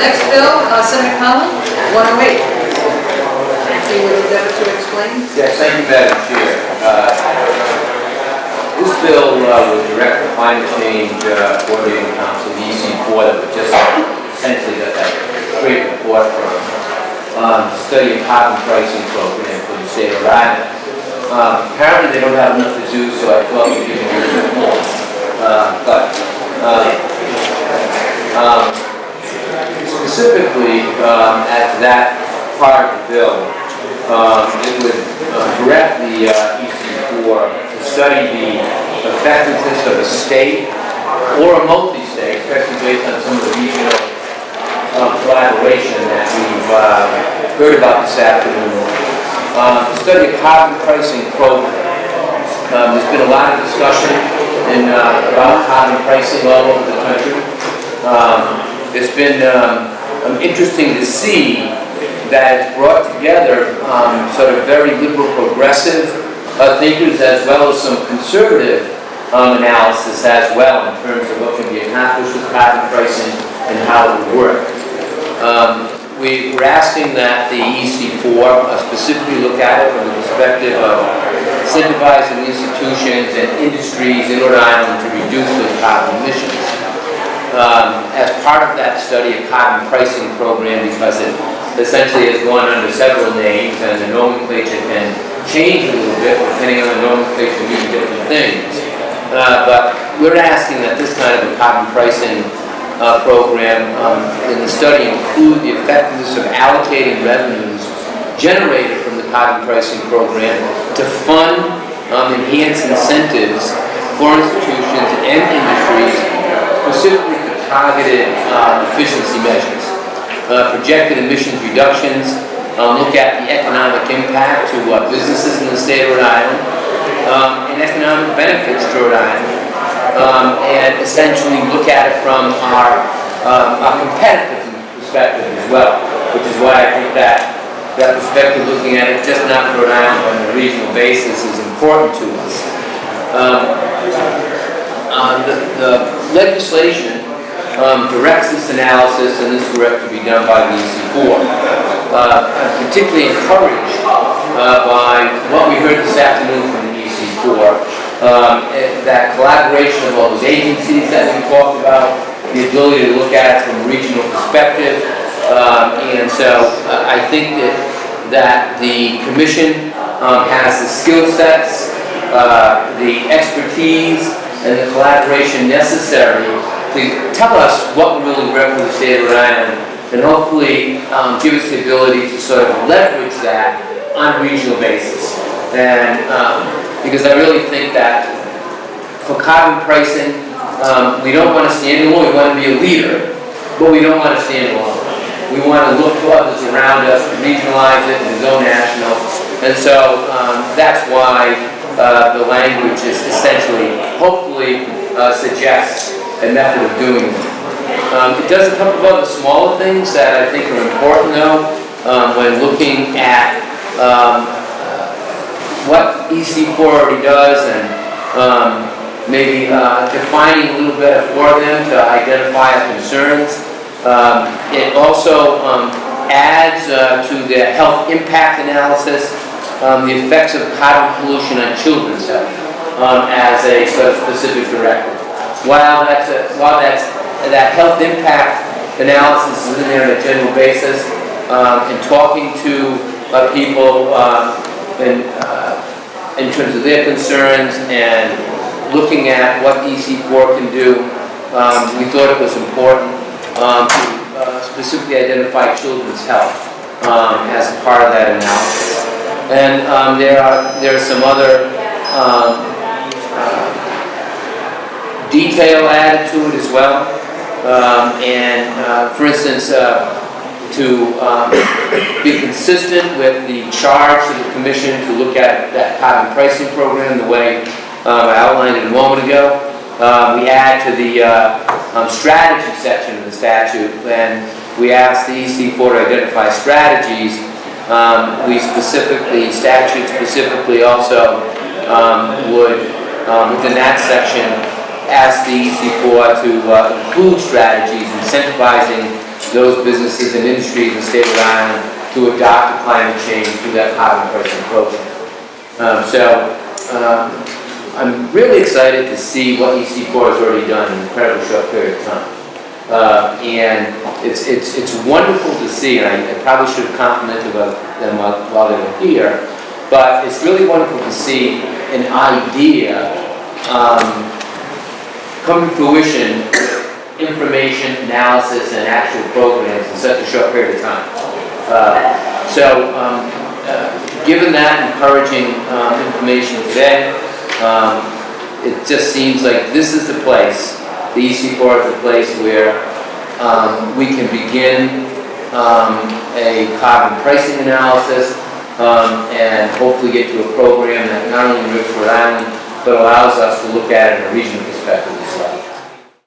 Next bill, Senator Conlon, 108. If you would endeavor to explain. Yes, thank you, Madam Chair. This bill will direct the Climate Change Coordinating Council, the EC4, that was just essentially that great report from study of carbon pricing program for the state of Rhode Island. Apparently they don't have enough to do, so I thought we'd give them a little bit more. Specifically, at that part of the bill, it would direct the EC4 to study the effectiveness of a state or a multi-state, especially based on some of the regional collaboration that we've heard about this afternoon. To study a carbon pricing program. There's been a lot of discussion about carbon pricing all over the country. It's been interesting to see that it's brought together sort of very liberal progressive thinkers as well as some conservative analysis as well in terms of what can be accomplished with carbon pricing and how it would work. We're asking that the EC4 specifically look at it from the perspective of incentivizing institutions and industries in Rhode Island to reduce those carbon emissions. As part of that study, a carbon pricing program, because it essentially has gone under several names and the nomenclature can change a little bit depending on the nomenclature meaning different things. But we're asking that this kind of a carbon pricing program in the study include the effectiveness of allocating revenues generated from the carbon pricing program to fund enhanced incentives for institutions and industries specifically for targeted efficiency measures, projected emissions reductions, look at the economic impact to businesses in the state of Rhode Island, and economic benefits to Rhode Island. And essentially look at it from our competitive perspective as well, which is why I think that perspective, looking at it just not for Rhode Island but on a regional basis, is important to us. The legislation directs this analysis and this work to be done by the EC4. I'm particularly encouraged by what we heard this afternoon from the EC4. That collaboration of all those agencies that we talked about, the ability to look at it from a regional perspective, and so I think that the Commission has the skill sets, the expertise, and the collaboration necessary to tell us what will really work for the state of Rhode Island, and hopefully give us the ability to sort of leverage that on a regional basis. And because I really think that for carbon pricing, we don't want to stand alone. We want to be a leader, but we don't want to stand alone. We want to look to others around us, regionalize it, and go national. And so that's why the language is essentially, hopefully, suggests a method of doing it. It does a couple of other smaller things that I think are important, though, when looking at what EC4 already does, and maybe defining a little bit for them to identify concerns. It also adds to the health impact analysis the effects of carbon pollution on children's health as a sort of specific directive. While that health impact analysis is in there on a general basis, and talking to people in terms of their concerns and looking at what EC4 can do, we thought it was important to specifically identify children's health as a part of that analysis. And there are some other detail added to it as well. For instance, to be consistent with the charge to the Commission to look at that carbon pricing program the way I outlined it a moment ago. We add to the strategy section of the statute, and we ask the EC4 to identify strategies. Statute specifically also would, within that section, ask the EC4 to include strategies incentivizing those businesses and industries in the state of Rhode Island to adopt climate change through that carbon pricing program. I'm really excited to see what EC4 has already done in an incredibly short period of time. And it's wonderful to see, and I probably should have complimented them while they were here, but it's really wonderful to see an idea come to fruition, information, analysis, and actual programs in such a short period of time. Given that encouraging information today, it just seems like this is the place, the EC4 is the place where we can begin a carbon pricing analysis and hopefully get to a program that not only enriches Rhode Island, but allows us to look at it in a regional perspective as well.